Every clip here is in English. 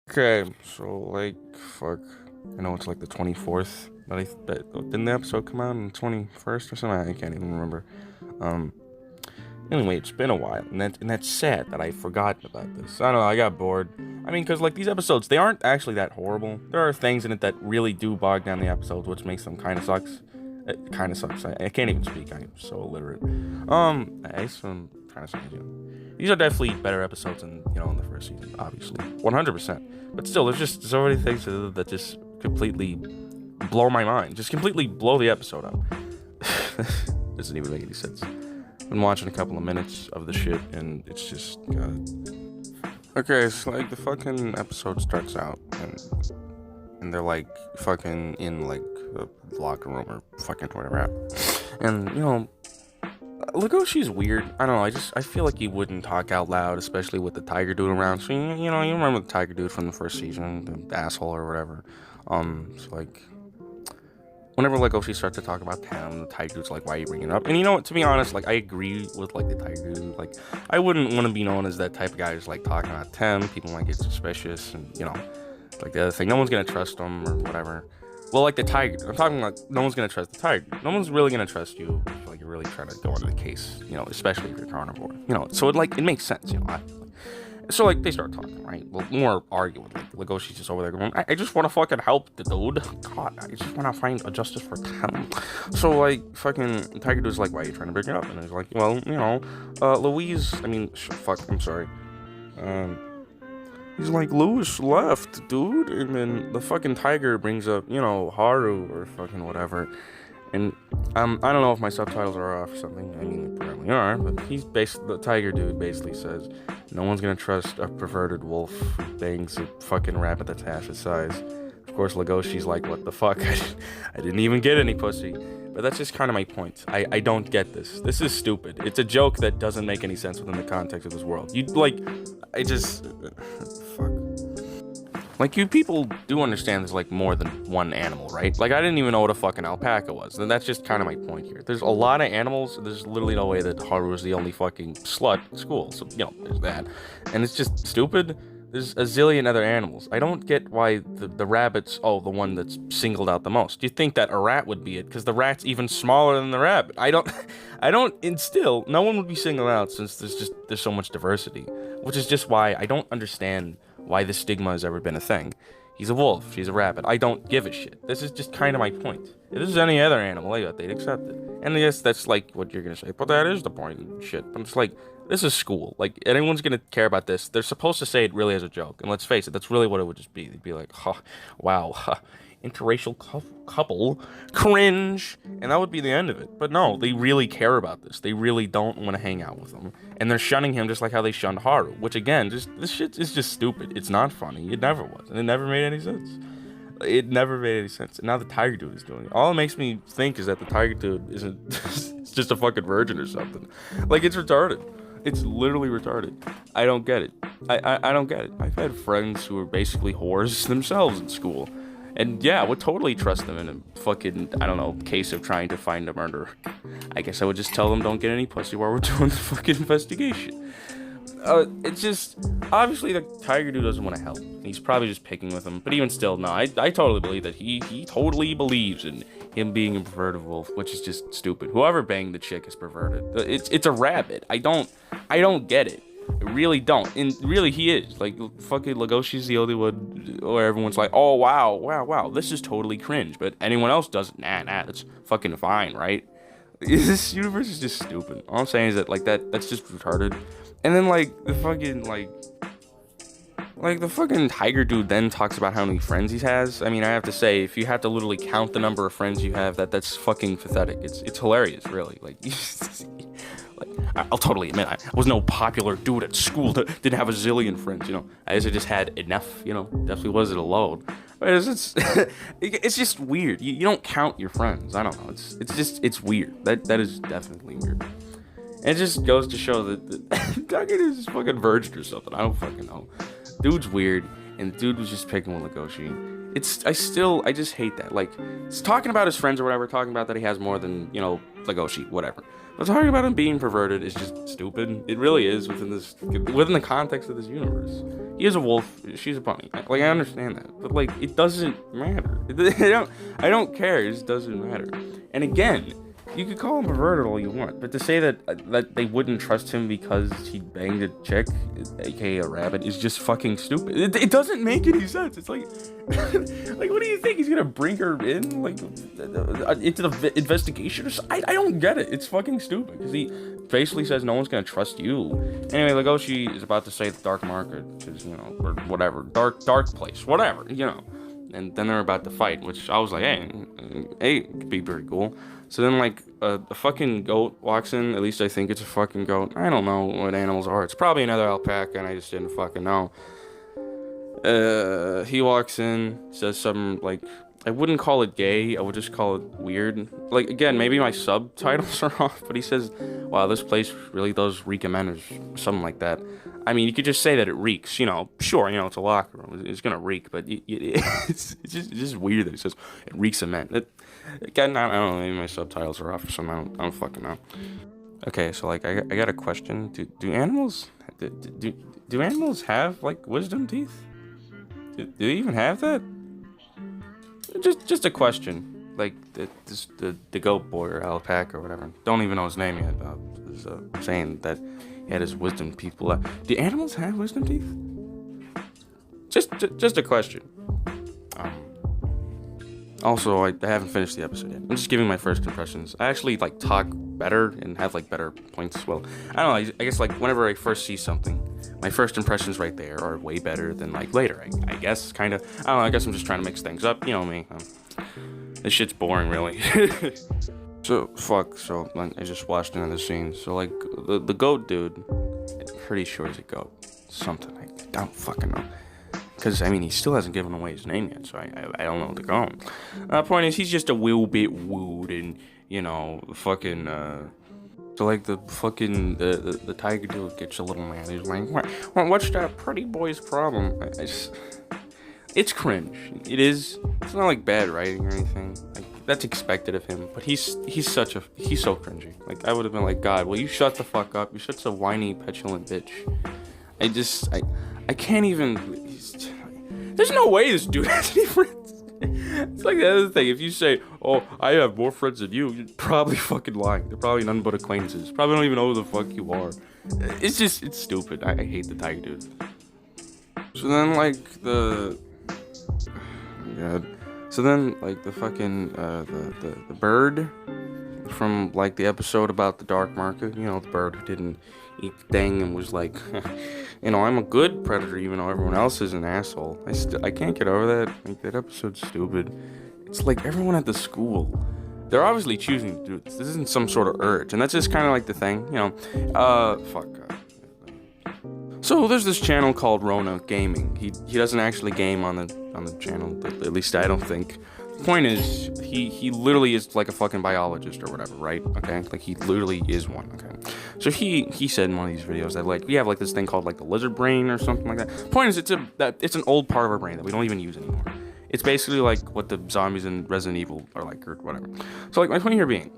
Okay, so like, fuck. I know it's like the 24th, but didn't the episode come out on the 21st or something? I can't even remember. Um, anyway, it's been a while, and that's sad that I've forgotten about this. I don't know, I got bored. I mean, because like these episodes, they aren't actually that horrible. There are things in it that really do bog down the episodes, which makes them kind of sucks. It kind of sucks. I can't even speak. I'm so illiterate. I guess I'm trying to say, these are definitely better episodes than in the first season, obviously, 100%. But still, there's just so many things that just completely blow my mind, just completely blow the episode up. Doesn't even make any sense. Been watching a couple of minutes of the shit, and it's just okay. It's like the fucking episode starts out, and they're like fucking in like a locker room or fucking whatever, and Legoshi's weird. I don't know. I feel like he wouldn't talk out loud, especially with the tiger dude around. So you remember the tiger dude from the first season, the asshole or whatever. So like, whenever Legoshi starts to talk about Tam, the tiger dude's like, "Why are you bringing it up?" And you know what? To be honest, like I agree with like the tiger dude. Like I wouldn't want to be known as that type of guy who's like talking about Tam. People might get suspicious, and like the other thing, no one's gonna trust him or whatever. Well, like the tiger, I'm talking like no one's gonna trust the tiger. No one's really gonna trust you if like you're really trying to go into the case, especially if you're carnivore. So it makes sense, So like they start talking, right? Well, more arguing. Like Legoshi's just over there going, I just want to fucking help the dude. God, I just want to find a justice for him. So like fucking Tiger Dude's like, why are you trying to bring it up? And he's like, well, Louise. I mean, fuck. I'm sorry. He's like, Louis left, dude. And then the fucking tiger brings up, Haru or fucking whatever. And I don't know if my subtitles are off or something. I mean, they probably are. But the tiger dude basically says, no one's gonna trust a perverted wolf who bangs a fucking rabbit that's half his size. Of course, Legoshi's like, what the fuck? I didn't even get any pussy. But that's just kind of my point. I don't get this. This is stupid. It's a joke that doesn't make any sense within the context of this world. Fuck. Like, you people do understand there's, like, more than one animal, right? Like, I didn't even know what a fucking alpaca was. And that's just kind of my point here. There's a lot of animals. There's literally no way that Haru is the only fucking slut at school. So, there's that. And it's just stupid. There's a zillion other animals. I don't get why the rabbit's, the one that's singled out the most. You think that a rat would be it, because the rat's even smaller than the rabbit. And still, no one would be singled out since there's so much diversity. Which is just why I don't understand why this stigma has ever been a thing. He's a wolf, she's a rabbit. I don't give a shit. This is just kind of my point. If this is any other animal, they'd accept it. And I guess that's like what you're gonna say, but that is the point and shit. But it's like, this is school. Like, anyone's gonna care about this. They're supposed to say it really as a joke. And let's face it, that's really what it would just be. They'd be like, wow, interracial couple, cringe, and that would be the end of it. But no, they really care about this. They really don't want to hang out with him, and they're shunning him just like how they shunned Haru. Which again, this shit is just stupid. It's not funny. It never was, and it never made any sense. It never made any sense. And now the tiger dude is doing it. All it makes me think is that the tiger dude isn't it's just a fucking virgin or something. Like, it's retarded. It's literally retarded. I don't get it. I don't get it. I've had friends who are basically whores themselves in school. And yeah, I would totally trust them in a fucking, I don't know, case of trying to find a murderer. I guess I would just tell them don't get any pussy while we're doing the fucking investigation. It's just, obviously the tiger dude doesn't want to help. He's probably just picking with him. But even still, no, I totally believe that he totally believes in him being a perverted wolf, which is just stupid. Whoever banged the chick is perverted. It's a rabbit. I don't get it. I really don't. And really, he is. Like, fucking Legoshi's the only one where everyone's like, oh, wow, this is totally cringe. But anyone else does it. Nah, that's fucking fine, right? This universe is just stupid. All I'm saying is that, like, that's just retarded. And then, like, the fucking tiger dude then talks about how many friends he has. I mean, I have to say, if you have to literally count the number of friends you have, that's fucking pathetic. It's hilarious, really. Like, I'll totally admit, I was no popular dude at school that didn't have a zillion friends, I guess I just had enough, definitely wasn't alone. But it's just weird. You don't count your friends. I don't know. It's weird. That is definitely weird. And it just goes to show that Duggan is just fucking virgin or something. I don't fucking know. Dude's weird, and the dude was just picking with Legoshi. I just hate that. Like, it's talking about his friends or whatever, talking about that he has more than, Legoshi, whatever. But talking about him being perverted is just stupid. It really is within the context of this universe. He is a wolf. She's a bunny. Like, I understand that, but like, it doesn't matter. I don't care. It just doesn't matter. And again, you could call him perverted all you want, but to say that they wouldn't trust him because he banged a chick, aka a rabbit, is just fucking stupid. It doesn't make any sense. It's like, like, what do you think? He's gonna bring her in, like, into the investigation? I don't get it. It's fucking stupid, because he basically says no one's gonna trust you. Anyway, Legoshi is about to say the dark market, because, you know, or whatever, dark place, whatever, you know. And then they're about to fight, which I was like, hey, it could be pretty cool. So then, like, a fucking goat walks in. At least I think it's a fucking goat. I don't know what animals are. It's probably another alpaca, and I just didn't fucking know. He walks in, says something, like, I wouldn't call it gay. I would just call it weird. Like, again, maybe my subtitles are off, but he says, wow, this place really does reek of men, or something like that. I mean, you could just say that it reeks, you know. Sure, you know, it's a locker room. It's gonna reek, but it's just weird that he says it reeks of men. Again, I don't know, maybe my subtitles are off or something. I don't fucking know. Okay, so, like, I got a question. Do animals have, like, wisdom teeth? Do they even have that? Just a question. Like, the goat boy or alpaca or whatever. Don't even know his name yet. Was saying that he had his wisdom teeth. Do animals have wisdom teeth? Just a question. Also, I haven't finished the episode yet. I'm just giving my first impressions. I actually, like, talk better and have, like, better points. Well, I don't know. I guess, like, whenever I first see something, my first impressions right there are way better than, like, later. I guess, kind of. I don't know. I guess I'm just trying to mix things up. You know me. This shit's boring, really. So, I just watched another scene. So, like, the goat dude, I'm pretty sure he's a goat. Something. I don't fucking know. Because, I mean, he still hasn't given away his name yet, so I don't know what to call him. Point is, he's just a little bit wooed, and, you know, fucking, so, like, the fucking, the tiger dude gets a little mad. He's like, what's that pretty boy's problem? It's cringe. It is. It's not, like, bad writing or anything. Like, that's expected of him, but he's so cringy. Like, I would have been like, God, will you shut the fuck up? You're such a whiny, petulant bitch. I can't even. There's no way this dude has any friends. It's like the other thing. If you say, oh, I have more friends than you, you're probably fucking lying. They're probably none but acquaintances. Probably don't even know who the fuck you are. It's stupid. I hate the tiger dude. So then, like, oh my God. So then, like, the fucking, the bird from, like, the episode about the dark market, you know, the bird who didn't eat the thing and was like, you know, I'm a good predator even though everyone else is an asshole. I can't get over that. Like, that episode's stupid. It's like everyone at the school, they're obviously choosing to do this. This isn't some sort of urge, and that's just kind of like the thing, you know. So there's this channel called Rona Gaming. He doesn't actually game on the channel, at least I don't think. The point is, he literally is like a fucking biologist or whatever, right? Okay, like, he literally is one. Okay, so he said in one of these videos that, like, we have, like, this thing called, like, the lizard brain or something like that. The point is, it's an old part of our brain that we don't even use anymore. It's basically like what the zombies in Resident Evil are like, or whatever. So, like, my point here being,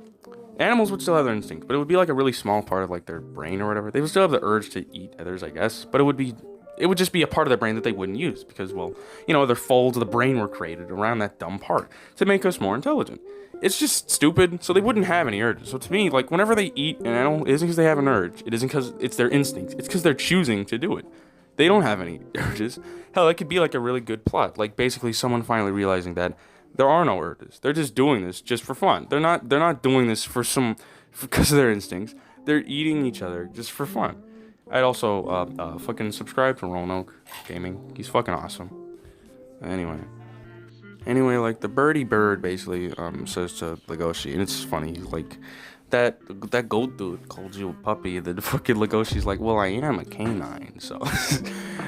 animals would still have their instincts, but it would be like a really small part of, like, their brain or whatever. They would still have the urge to eat others, I guess, but it would just be a part of their brain that they wouldn't use because, well, you know, other folds of the brain were created around that dumb part to make us more intelligent. It's just stupid, so they wouldn't have any urges. So to me, like, whenever they eat an animal, it isn't because they have an urge. It isn't because it's their instincts. It's because they're choosing to do it. They don't have any urges. Hell, it could be like a really good plot. Like, basically someone finally realizing that there are no urges. They're just doing this just for fun. They're not doing this because of their instincts. They're eating each other just for fun. I'd also fucking subscribe to Roanoke Gaming. He's fucking awesome. Anyway, like, the birdie bird basically says to Legoshi, and it's funny, like, that goat dude called you a puppy, and then fucking Legoshi's like, well, I am a canine, so.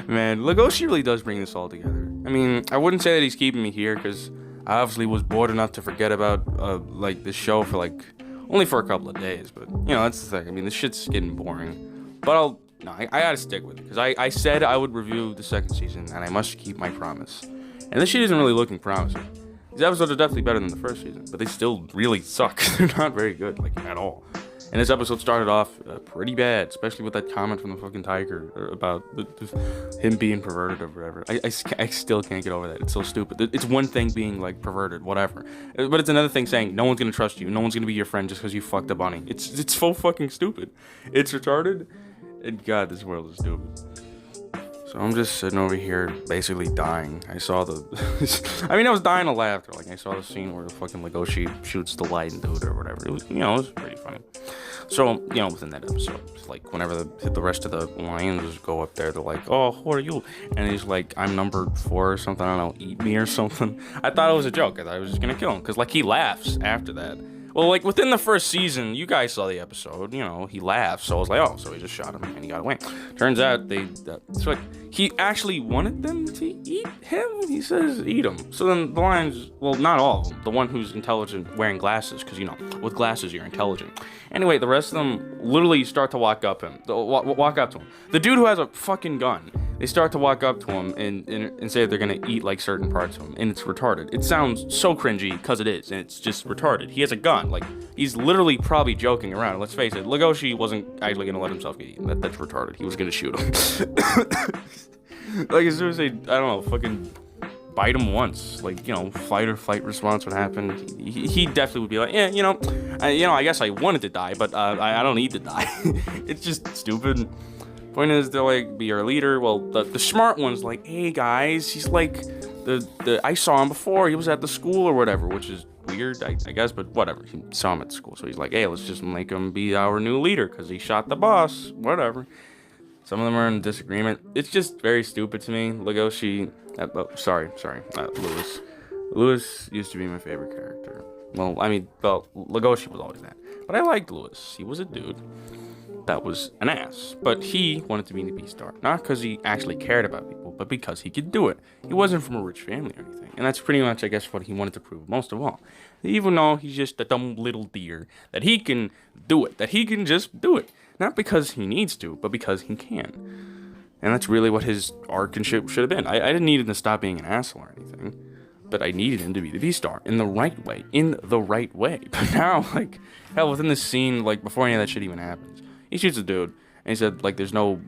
Man, Legoshi really does bring this all together. I mean, I wouldn't say that he's keeping me here, because I obviously was bored enough to forget about, like, this show for, like, only for a couple of days, but, you know, that's the thing. I mean, this shit's getting boring. But I gotta stick with it, because I said I would review the second season, and I must keep my promise. And this shit isn't really looking promising. These episodes are definitely better than the first season, but they still really suck. They're not very good, like, at all. And this episode started off pretty bad, especially with that comment from the fucking tiger about him being perverted or whatever. I still can't get over that. It's so stupid. It's one thing being like perverted, whatever, but it's another thing saying no one's gonna trust you, no one's gonna be your friend just because you fucked a bunny. It's so fucking stupid. It's retarded, and God, this world is stupid. So I'm just sitting over here, basically dying. I saw the, I was dying of laughter. Like I saw the scene where the fucking Legoshi shoots the light into it or whatever. It was, it was pretty funny. So, within that episode, it's like whenever the rest of the lions go up there, they're like, "Oh, who are you?" And he's like, "I'm number 4 or something. I don't know, eat me or something." I thought it was a joke. I thought I was just gonna kill him because like he laughs after that. Well, like, within the first season, you guys saw the episode, he laughed, so I was like, oh, so he just shot him, and he got away. Turns out, it's like, he actually wanted them to eat him? He says, eat him. So then the lions, well, not all of them, the one who's intelligent wearing glasses, because, with glasses, you're intelligent. Anyway, the rest of them literally start to walk up to him. The dude who has a fucking gun, they start to walk up to him and say they're gonna eat, like, certain parts of him, and it's retarded. It sounds so cringy, because it is, and it's just retarded. He has a gun. Like, he's literally probably joking around. Let's face it, Legoshi wasn't actually gonna let himself get eaten. That's retarded. He was gonna shoot him. Like, as soon as they, I don't know, fucking bite him once, like, fight or flight response would happen. He definitely would be like, yeah, I guess I wanted to die, but I don't need to die. It's just stupid. Point is, they're like, be our leader. Well, the smart one's like, hey guys, he's like, I saw him before. He was at the school or whatever, which is weird, I guess, but whatever. He saw him at school, so he's like, hey, let's just make him be our new leader because he shot the boss. Whatever. Some of them are in disagreement. It's just very stupid to me. Legoshi, Lewis. Lewis used to be my favorite character. Well, Legoshi was always that, but I liked Lewis. He was a dude that was an ass, but he wanted to be the Beastar, not because he actually cared about people, but because he could do it. He wasn't from a rich family or anything, and that's pretty much, I guess, what he wanted to prove most of all. Even though he's just a dumb little deer, that he can do it, that he can just do it, not because he needs to, but because he can. And that's really what his arc and shit should have been. I didn't need him to stop being an asshole or anything, but I needed him to be the Beastar in the right way. But now, like, hell, within this scene, like, before any of that shit even happens, he shoots a dude, and he said, like, there's no,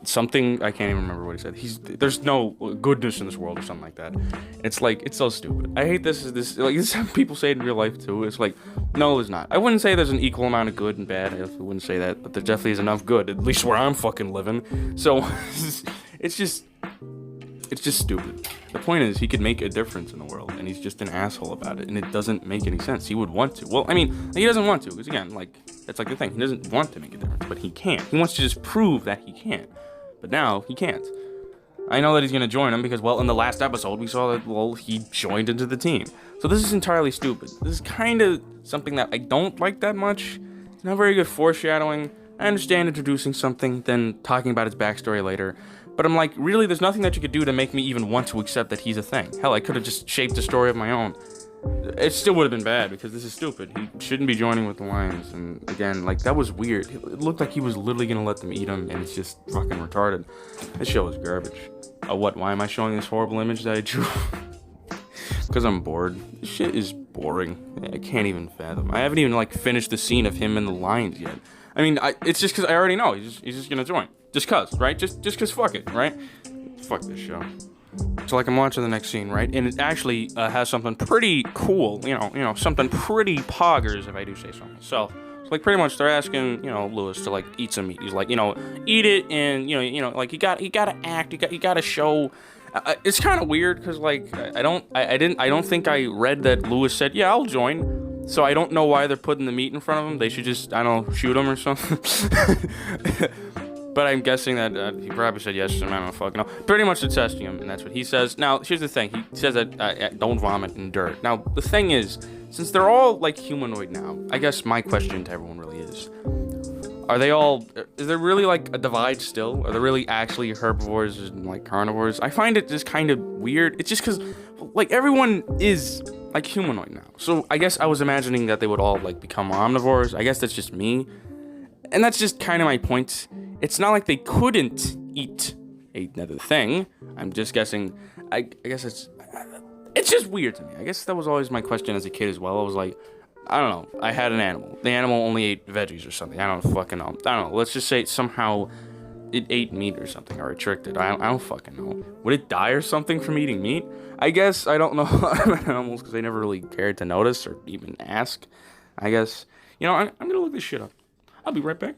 something, I can't even remember what he said. There's no goodness in this world or something like that. It's like, it's so stupid. I hate this is how people say it in real life too. It's like, no, there's not. I wouldn't say there's an equal amount of good and bad. I wouldn't say that, but there definitely is enough good, at least where I'm fucking living. So, it's just stupid. The point is, he could make a difference in the world, and he's just an asshole about it, and it doesn't make any sense. He would want to. Well, he doesn't want to, because again, like, that's like the thing. He doesn't want to make a difference, but he can't. He wants to just prove that he can. But now, he can't. I know that he's gonna join him, because, well, in the last episode, we saw that, well, he joined into the team. So this is entirely stupid. This is kind of something that I don't like that much. It's not very good foreshadowing. I understand introducing something, then talking about its backstory later. But I'm like, really, there's nothing that you could do to make me even want to accept that he's a thing. Hell, I could have just shaped a story of my own. It still would have been bad, because this is stupid. He shouldn't be joining with the lions. And again, like, that was weird. It looked like he was literally gonna let them eat him, and it's just fucking retarded. This show is garbage. Why am I showing this horrible image that I drew? Because I'm bored. This shit is boring. I can't even fathom. I haven't even, like, finished the scene of him and the lions yet. It's just because I already know he's just gonna join. Just cause, right? Just cause fuck it, right? Fuck this show. So, like, I'm watching the next scene, right? And it actually has something pretty cool, something pretty poggers, if I do say so myself. So, like, pretty much they're asking, Lewis to, like, eat some meat. He's like, eat it, and, like, you gotta act, you gotta show. It's kind of weird, because, like, I don't think I read that Lewis said, yeah, I'll join. So I don't know why they're putting the meat in front of him. They should just, I don't know, shoot him or something. But I'm guessing that he probably said yes, and I don't fucking know. Pretty much they're testing him, and that's what he says. Now, here's the thing. He says that don't vomit in dirt. Now, the thing is, since they're all, like, humanoid now, I guess my question to everyone really is there really, like, a divide still? Are there really actually herbivores and, like, carnivores? I find it just kind of weird. It's just because, like, everyone is, like, humanoid now. So I guess I was imagining that they would all, like, become omnivores. I guess that's just me. And that's just kind of my point. It's not like they couldn't eat another thing. I'm just guessing. I guess it's just weird to me. I guess that was always my question as a kid as well. I was like, I don't know. I had an animal. The animal only ate veggies or something. I don't fucking know. I don't know. Let's just say somehow it ate meat or something, or it tricked it. I don't fucking know. Would it die or something from eating meat? I guess I don't know animals because they never really cared to notice or even ask. I guess. You know, I'm gonna look this shit up. I'll be right back.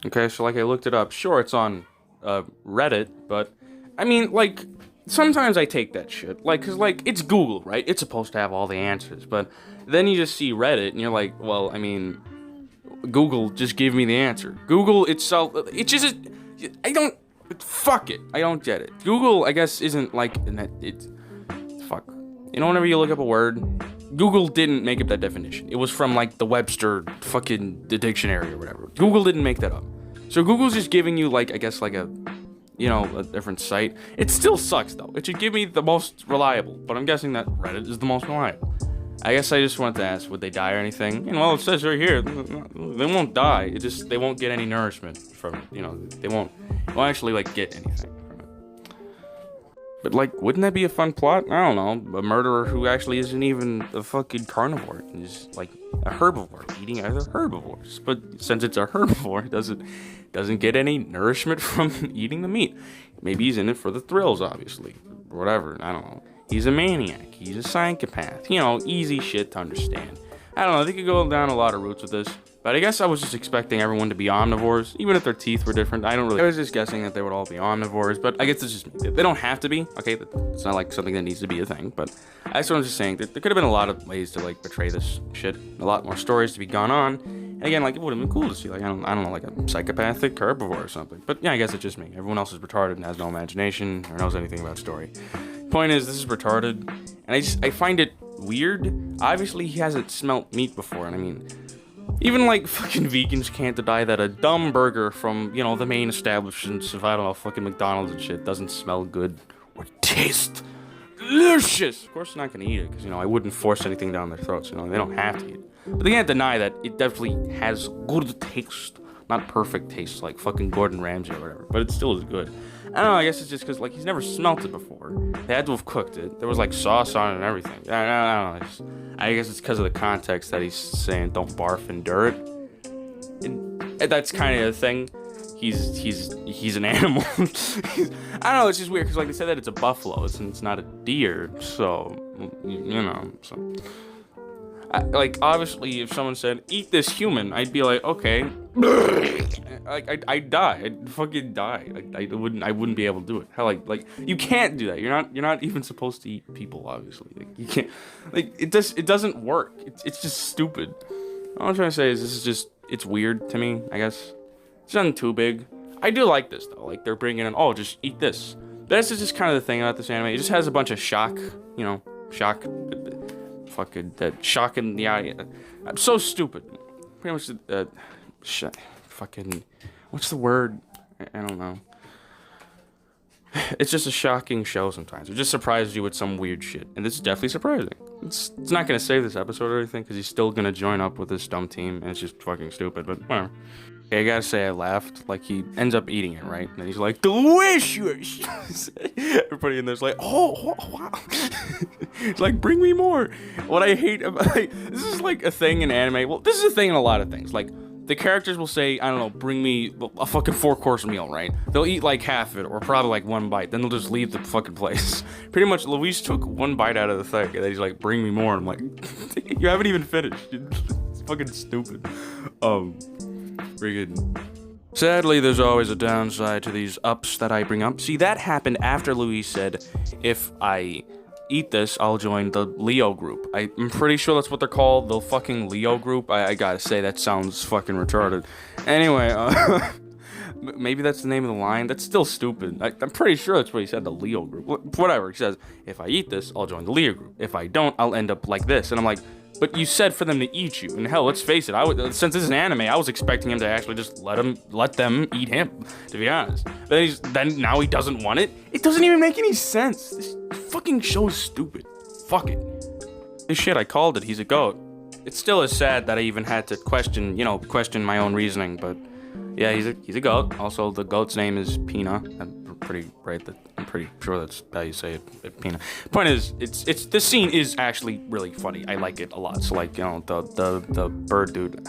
Okay, so like I looked it up. Sure, it's on Reddit, but I mean, like, sometimes I take that shit. Like, cause like it's Google, right? It's supposed to have all the answers, but then you just see Reddit and you're like, well, I mean, Google just give me the answer. Google itself, it just, fuck it. I don't get it. Google, I guess, isn't like, fuck. You know, whenever you look up a word, Google didn't make up that definition. It was from like the Webster fucking the dictionary or whatever. Google didn't make that up. So Google's just giving you like, I guess like a, you know, a different site. It still sucks though. It should give me the most reliable, but I'm guessing that Reddit is the most reliable. I guess I just wanted to ask, would they die or anything? You know, well, it says right here, they won't die. It just, they won't get any nourishment from it. You know, they won't actually like get anything from it. But like, wouldn't that be a fun plot? I don't know. A murderer who actually isn't even a fucking carnivore. He's like a herbivore, eating other herbivores. But since it's a herbivore, it doesn't get any nourishment from eating the meat. Maybe he's in it for the thrills, obviously. Or whatever, I don't know. He's a maniac. He's a psychopath. You know, easy shit to understand. I don't know, they could go down a lot of routes with this. But I guess I was just expecting everyone to be omnivores, even if their teeth were different. I was just guessing that they would all be omnivores, but I guess it's just me. They don't have to be, okay? It's not like something that needs to be a thing, but I was just saying that there could have been a lot of ways to like portray this shit, a lot more stories to be gone on. And again, like, it would have been cool to see, like, I don't know, like a psychopathic herbivore or something. But yeah, I guess it's just me. Everyone else is retarded and has no imagination or knows anything about story. Point is, this is retarded, and I find it weird. Obviously, he hasn't smelt meat before, and I mean, even like fucking vegans can't deny that a dumb burger from, you know, the main establishments of, I don't know, fucking McDonald's and shit doesn't smell good or taste delicious. Of course, they're not gonna eat it because, you know, I wouldn't force anything down their throats. You know, they don't have to eat it, but they can't deny that it definitely has good taste. Not perfect taste like fucking Gordon Ramsay or whatever, but it still is good. I don't know, I guess it's just because, like, he's never smelt it before. They had to have cooked it. There was, like, sauce on it and everything. I don't know. I guess it's because of the context that he's saying don't barf in dirt. And that's kind of the thing. He's an animal. I don't know, it's just weird because, like, they said that it's a buffalo. It's not a deer, so, you know, so. Like, obviously, if someone said, eat this human, I'd be like, okay. Like, I'd die. I'd fucking die. I wouldn't be able to do it. Hell, like, you can't do that. You're not even supposed to eat people, obviously. Like, you can't, like, it doesn't work. It's just stupid. All I'm trying to say is this is just, it's weird to me, I guess. It's nothing too big. I do like this, though. Like, they're bringing in, oh, just eat this. That's just kind of the thing about this anime. It just has a bunch of shock, you know, fucking that shock in the eye. I'm so stupid. Pretty much fucking, what's the word? I don't know. It's just a shocking show sometimes. It just surprises you with some weird shit, and this is definitely surprising. It's not gonna save this episode or anything because he's still gonna join up with this dumb team, and it's just fucking stupid. But whatever. Okay, I gotta say I laughed. Like, he ends up eating it, right? And then he's like, delicious! Everybody in there's like, oh wow. It's like, bring me more. What I hate about, like, this is like a thing in anime. Well, this is a thing in a lot of things. Like, the characters will say, I don't know, bring me a fucking 4-course meal, right? They'll eat like half of it, or probably like one bite. Then they'll just leave the fucking place. Pretty much, Luis took one bite out of the thing, and then he's like, bring me more. I'm like, you haven't even finished. It's fucking stupid. Friggin'. Sadly, there's always a downside to these ups that I bring up. See, that happened after Luis said, if I eat this, I'll join the Leo group. I'm pretty sure that's what they're called, the fucking Leo group. I gotta say, that sounds fucking retarded. Anyway, maybe that's the name of the line. That's still stupid. I'm pretty sure that's what he said, the Leo group. Whatever, he says, if I eat this, I'll join the Leo group. If I don't, I'll end up like this. And I'm like, but you said for them to eat you. And hell, let's face it, since this is an anime, I was expecting him to actually just let them eat him, to be honest. Then now he doesn't want it? It doesn't even make any sense. This fucking show is stupid. Fuck it. This shit, I called it. He's a goat. It still is sad that I even had to question my own reasoning, but yeah, he's a goat. Also, the goat's name is Pina. pretty right. I'm pretty sure that's how you say it. Peanut. Point is, it's this scene is actually really funny. I like it a lot. So like, you know, the bird dude.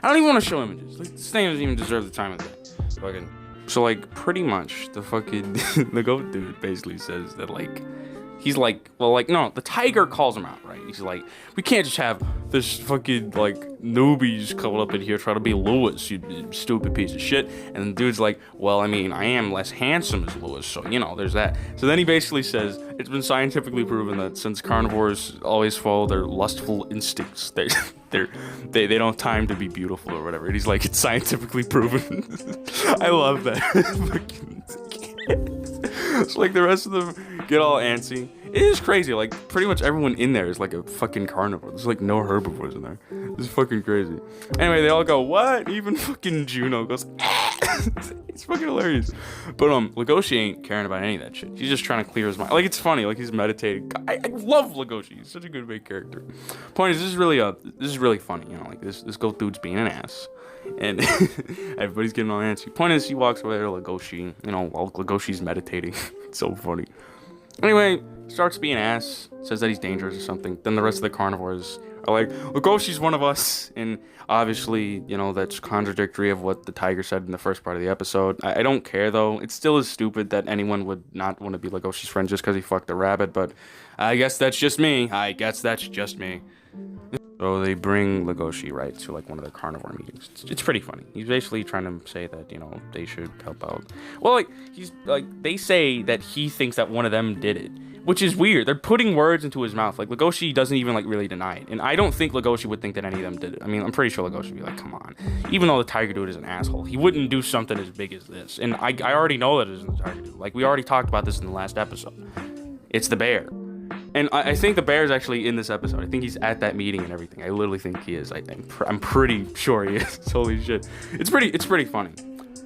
I don't even want to show images. Like, this thing doesn't even deserve the time of day. So like, pretty much the fucking the goat dude basically says that like. He's like, well, like, no, the tiger calls him out, right? He's like, we can't just have this fucking, like, newbies coming up in here trying to be Lewis, you stupid piece of shit. And the dude's like, well, I mean, I am less handsome as Lewis, so, you know, there's that. So then he basically says, it's been scientifically proven that since carnivores always follow their lustful instincts, they don't have time to be beautiful or whatever. And he's like, it's scientifically proven. I love that. So like the rest of them get all antsy. It is crazy. Like pretty much everyone in there is like a fucking carnivore. There's like no herbivores in there. This is fucking crazy. Anyway, they all go, what? Even fucking Juno goes, it's fucking hilarious. But Legoshi ain't caring about any of that shit. He's just trying to clear his mind. Like it's funny. Like he's meditating. I love Legoshi. He's such a good main character. Point is, this is really funny. You know, like this goat dude's being an ass. And everybody's getting all antsy. Point is, he walks over there to Legoshi, you know, while Legoshi's meditating. It's so funny. Anyway, starts being an ass, says that he's dangerous or something. Then the rest of the carnivores are like, Legoshi's one of us. And obviously, you know, that's contradictory of what the tiger said in the first part of the episode. I don't care, though. It still is stupid that anyone would not want to be Legoshi's friend just because he fucked a rabbit. But I guess that's just me. So they bring Legoshi, right, to like one of their carnivore meetings. It's pretty funny. He's basically trying to say that, you know, they should help out. Well, like, he's like, they say that he thinks that one of them did it, which is weird. They're putting words into his mouth. Like, Legoshi doesn't even like really deny it. And I don't think Legoshi would think that any of them did it. I mean, I'm pretty sure Legoshi would be like, come on. Even though the tiger dude is an asshole, he wouldn't do something as big as this. And I already know that it isn't the tiger dude. Like, we already talked about this in the last episode. It's the bear. And I think the bear's actually in this episode. I think he's at that meeting and everything. I literally think he is. I'm pretty sure he is. Holy shit. It's pretty funny.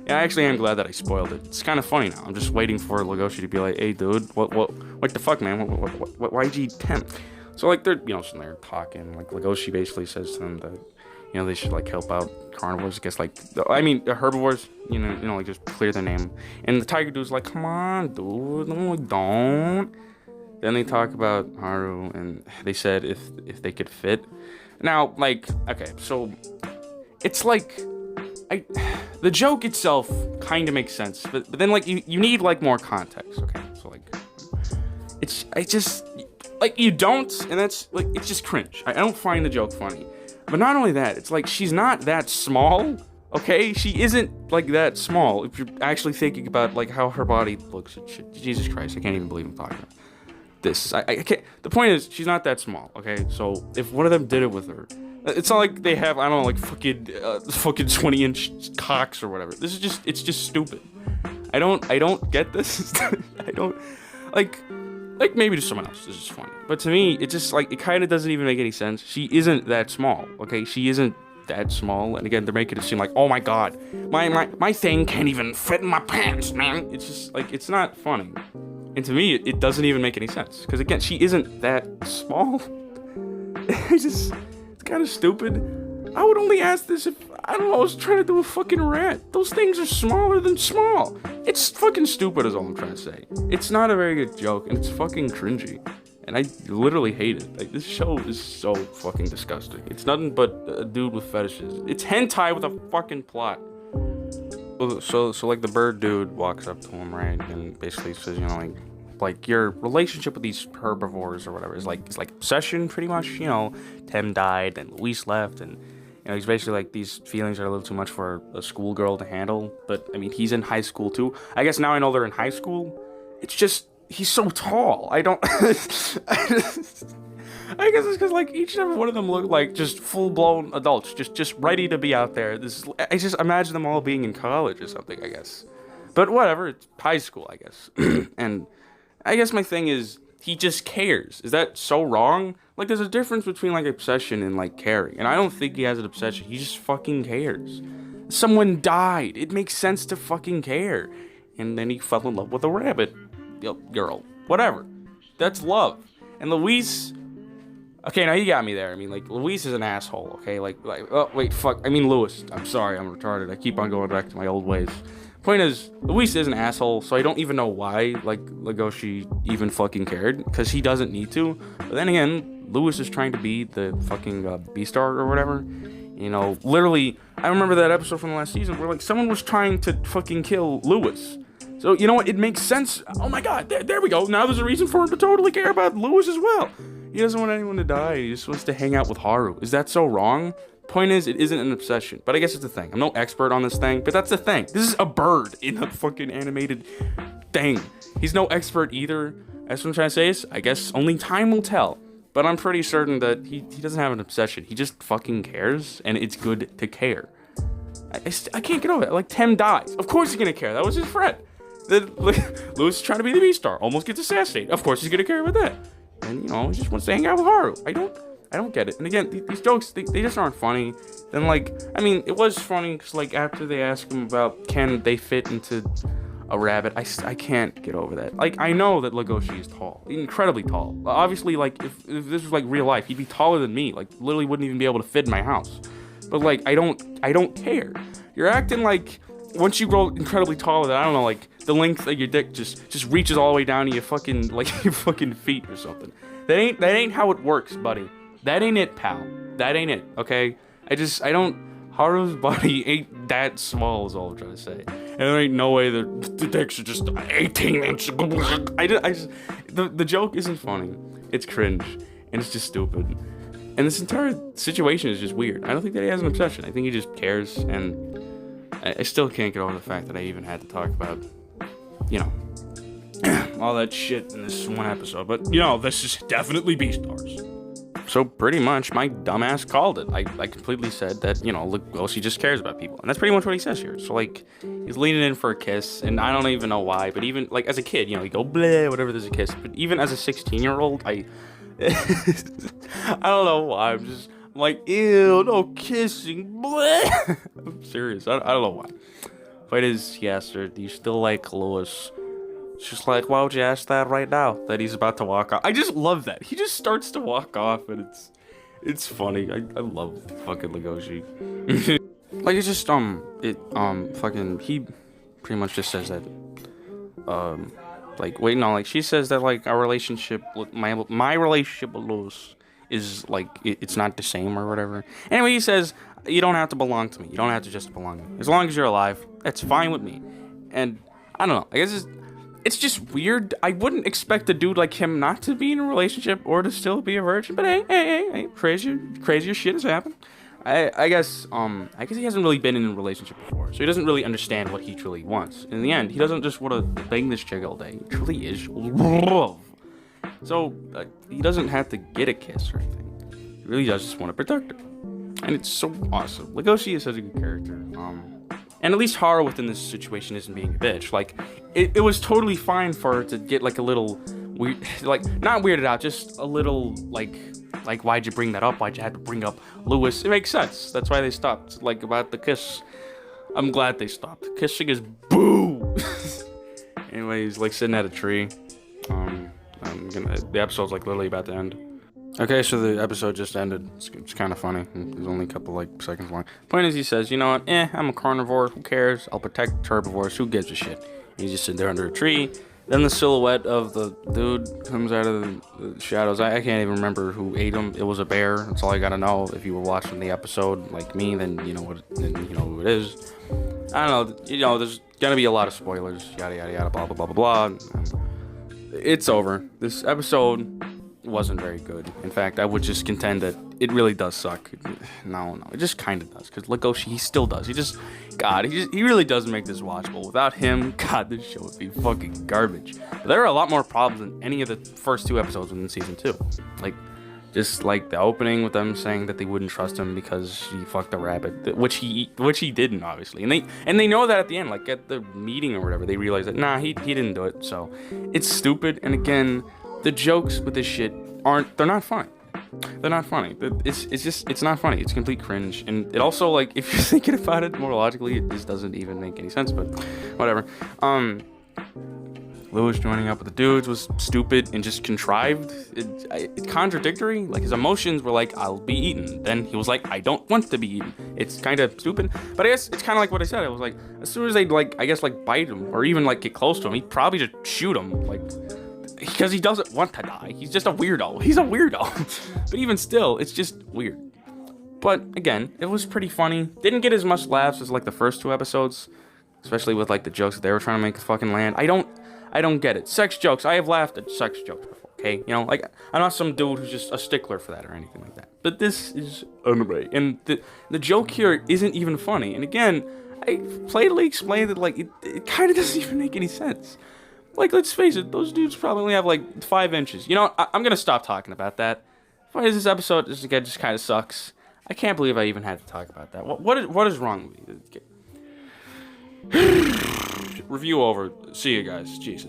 Yeah, I actually am glad that I spoiled it. It's kind of funny now. I'm just waiting for Legoshi to be like, hey, dude, what the fuck, man? Why'd you eat 10? So, like, they're, you know, sitting there talking. Like, Legoshi basically says to them that, you know, they should, like, help out carnivores. I guess, like, the herbivores, you know, like, just clear their name. And the tiger dude's like, come on, dude, no, don't. Then they talk about Haru, and they said if they could fit. Now, like, okay, so it's like, the joke itself kind of makes sense, but then like you need like more context. Okay, so like, you don't, and that's like, it's just cringe. I don't find the joke funny. But not only that, it's like she's not that small. Okay, she isn't like that small. If you're actually thinking about like how her body looks and shit. Jesus Christ, I can't even believe I'm talking about this. I can't. The point is, she's not that small. Okay, so if one of them did it with her, it's not like they have, I don't know, like fucking 20-inch cocks or whatever. This is just, it's just stupid. I don't get this. I don't like maybe to someone else this is funny, but to me it just like, it kind of doesn't even make any sense. She isn't that small. Okay, she isn't that small, and again they're making it seem like, oh my god, my thing can't even fit in my pants, man. It's just like, it's not funny. And to me, it doesn't even make any sense. Because again, she isn't that small. It's kind of stupid. I would only ask this if, I don't know, I was trying to do a fucking rat. Those things are smaller than small. It's fucking stupid is all I'm trying to say. It's not a very good joke, and it's fucking cringy. And I literally hate it. Like, this show is so fucking disgusting. It's nothing but a dude with fetishes. It's hentai with a fucking plot. So like the bird dude walks up to him, right, and basically says, you know, like your relationship with these herbivores or whatever is like obsession, pretty much. You know, Tem died and Luis left, and you know, he's basically like, these feelings are a little too much for a schoolgirl to handle. But I mean, he's in high school too. I guess now I know they're in high school. It's just, he's so tall. I guess it's because like each and every one of them look like just full-blown adults, just ready to be out there. I just imagine them all being in college or something, I guess. But whatever, it's high school, I guess. And I guess my thing is, he just cares. Is that so wrong? Like, there's a difference between like obsession and like caring. And I don't think he has an obsession. He just fucking cares. Someone died. It makes sense to fucking care. And then he fell in love with a rabbit girl. Whatever. That's love. And Luis, okay, now you got me there. I mean, like, Luis is an asshole, okay? Like, oh, wait, fuck. I mean, Lewis. I'm sorry, I'm retarded. I keep on going back to my old ways. Point is, Luis is an asshole, so I don't even know why, like, Legoshi even fucking cared, because he doesn't need to. But then again, Luis is trying to be the fucking Beastar or whatever. You know, literally, I remember that episode from the last season where, like, someone was trying to fucking kill Luis. So, you know what, it makes sense. Oh my god, there we go. Now there's a reason for him to totally care about Luis as well. He doesn't want anyone to die, he just wants to hang out with Haru. Is that so wrong? Point is, it isn't an obsession, but I guess it's a thing. I'm no expert on this thing, but that's the thing. This is a bird in a fucking animated thing. He's no expert either. That's what I'm trying to say is, I guess only time will tell. But I'm pretty certain that he doesn't have an obsession. He just fucking cares, and it's good to care. I can't get over it. Like, Tem dies. Of course he's gonna care. That was his friend. Luis is trying to be the Beastar. Almost gets assassinated. Of course he's gonna care about that. And, you know, he just wants to hang out with Haru. I don't get it. And again, these jokes, they just aren't funny. Then, like, I mean, it was funny because, like, after they ask him about can they fit into a rabbit, I can't get over that. Like, I know that Legoshi is tall, incredibly tall. Obviously, like, if this was like real life, he'd be taller than me. Like, literally wouldn't even be able to fit in my house. But, like, I don't care. You're acting like once you grow incredibly taller, that I don't know, like, the length of your dick just reaches all the way down to your fucking, like, your fucking feet or something. That ain't how it works, buddy. That ain't it, pal. That ain't it, okay? Haru's body ain't that small is all I'm trying to say. And there ain't no way that the dicks are just 18 inches. The joke isn't funny. It's cringe. And it's just stupid. And this entire situation is just weird. I don't think that he has an obsession. I think he just cares. And I still can't get over the fact that I even had to talk about, you know, all that shit in this one episode. But, you know, this is definitely Beastars. So pretty much my dumbass called it. I completely said that, you know, Legoshi just cares about people. And that's pretty much what he says here. So, like, he's leaning in for a kiss, and I don't even know why, but even, like, as a kid, you know, you go, bleh, whatever, there's a kiss. But even as a 16-year-old, I don't know why. I'm like, ew, no kissing, bleh. I'm serious. I don't know why. But it is, yes, do you still like Luis? It's just like, why would you ask that right now? That he's about to walk off. I just love that. He just starts to walk off, and it's funny. I love fucking Legoshi. Like, it's just, fucking, he pretty much just says that, like, wait, no, like, she says that, like, our relationship, my relationship with Luis is, like, it's not the same or whatever. Anyway, he says, you don't have to belong to me. You don't have to just belong to me. As long as you're alive, that's fine with me. And, I don't know, I guess it's just weird. I wouldn't expect a dude like him not to be in a relationship or to still be a virgin, but hey, crazier shit has happened. I guess he hasn't really been in a relationship before, so he doesn't really understand what he truly wants. In the end, he doesn't just want to bang this chick all day. He truly is love. So, he doesn't have to get a kiss or anything. He really does just want to protect her. And it's so awesome. Legoshi is such a good character. And at least Haru within this situation isn't being a bitch. Like, it was totally fine for her to get, like, a little weird, like, not weirded out, just a little, like, why'd you bring that up? Why'd you have to bring up Luis? It makes sense. That's why they stopped, like, about the kiss. I'm glad they stopped. Kissing is boo! Anyway, he's, like, sitting at a tree. The episode's, like, literally about to end. Okay, so the episode just ended. It's kind of funny. There's only a couple, like, seconds long. Point is, he says, you know what? I'm a carnivore. Who cares? I'll protect herbivores. Who gives a shit? And he's just sitting there under a tree. Then the silhouette of the dude comes out of the shadows. I can't even remember who ate him. It was a bear. That's all I gotta know. If you were watching the episode like me, then you know who it is. I don't know. You know, there's gonna be a lot of spoilers. Yada yada yada. Blah blah blah blah blah. It's over. This episode wasn't very good. In fact, I would just contend that it really does suck. No, it just kind of does. Because Legoshi, he still does. He really does make this watchable. Without him, God, this show would be fucking garbage. But there are a lot more problems than any of the first two episodes within season 2. Like, just like the opening with them saying that they wouldn't trust him because he fucked a rabbit, which he didn't, obviously. And they know that at the end, like at the meeting or whatever, they realize that he didn't do it. So it's stupid. And again, the jokes with this shit they're not funny. They're not funny. It's not funny. It's complete cringe. And it also, like, if you're thinking about it more logically, it just doesn't even make any sense, but whatever. Lewis joining up with the dudes was stupid and just contrived. It's contradictory. Like, his emotions were like, I'll be eaten. Then he was like, I don't want to be eaten. It's kind of stupid. But I guess it's kind of like what I said. It was like, as soon as they'd, like, I guess, like, bite him or even, like, get close to him, he'd probably just shoot him. Like, because he doesn't want to die. He's just a weirdo. He's a weirdo. But even still, it's just weird. But, again, it was pretty funny. Didn't get as much laughs as, like, the first 2 episodes. Especially with, like, the jokes that they were trying to make fucking land. I don't get it. Sex jokes. I have laughed at sex jokes before, okay? You know, like, I'm not some dude who's just a stickler for that or anything like that. But this is anime. And the joke here isn't even funny. And again, I plainly explained that, like, it kind of doesn't even make any sense. Like, let's face it, those dudes probably only have, like, 5 inches. You know, I'm gonna stop talking about that. Why is this episode, again, just kind of sucks. I can't believe I even had to talk about that. What is wrong with me? Review over. See you guys. Jesus.